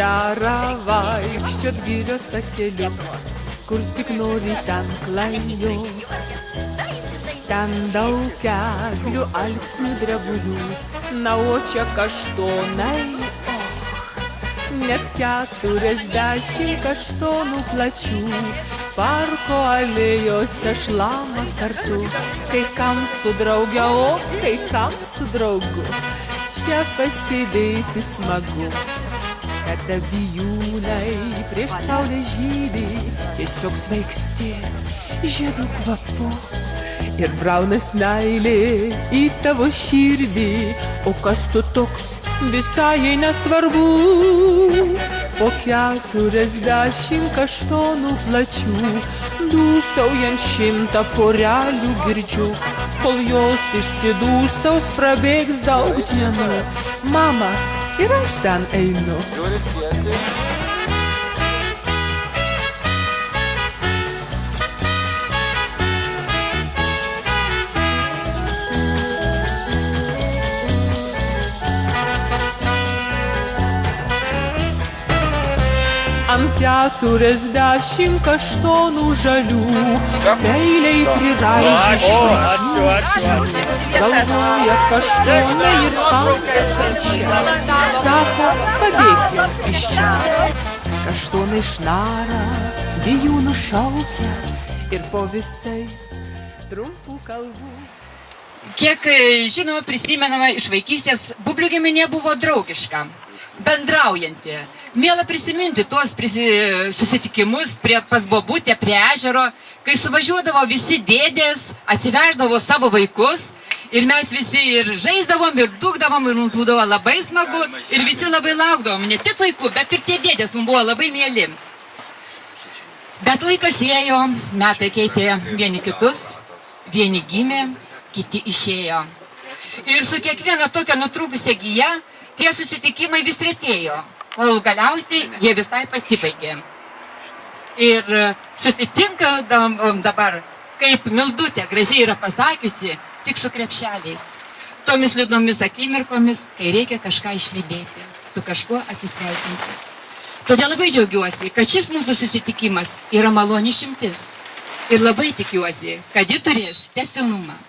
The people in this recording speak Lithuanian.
gera vaikščiot girios takeliu, kur tik nori ten klajo. Ten daug eglių, alksnių, drebulių, na o čia kaštonai, net 40 kaštonų plačių. Parko alėjose šlama kartu, kai kam su drauge, o kai kam su draugu. Čia pasėdėti smagu, kada bijūnai prieš saulę žydi, tiesiog svaigsti žiedų kvapu. Ir braunas meilė į tavo širdį, o kas tu toks visai nesvarbu. Po 40 kaštonų plačių, dūsaujant 100 porelių girdžiu, kol jos išsidūsaus prabėgs daug dienų. Mama, ir aš ten einu. Ant 40 kaštonų žalių, peiliai priraižė šučius. Galvoja kaštonai ir pankačia, sako, padėkim iš čia. Kaštonai šnara, bijūnų šaukia ir po visai trumpų kalbų. Kiek žinoma, prisimenama iš vaikystės, Bublių giminė buvo draugiška, bendraujanti. Miela prisiminti tuos susitikimus pas bobutę prie ežero, kai suvažiuodavo visi dėdės, atsiveždavo savo vaikus ir mes visi ir žaisdavom, ir dūkdavom, ir mums būdavo labai smagu ir visi labai laukdavom, ne tik vaikų, bet ir tie dėdės mums buvo labai mieli. Bet laikas ėjo, metai keitė vieni kitus, vieni gimė, kiti išėjo. Ir su kiekviena tokia nutrūkusia gija tie susitikimai vis retėjo, kol galiausiai jie visai pasibaigė. Ir susitinka dabar, kaip Mildutė gražiai yra pasakiusi, tik su krepšeliais. Tomis liūdnomis akimirkomis, kai reikia kažką išlydėti, su kažkuo atsisveikinti. Todėl labai džiaugiuosi, kad šis mūsų susitikimas yra maloni išimtis. Ir labai tikiuosi, kad ji turės tęstinumą.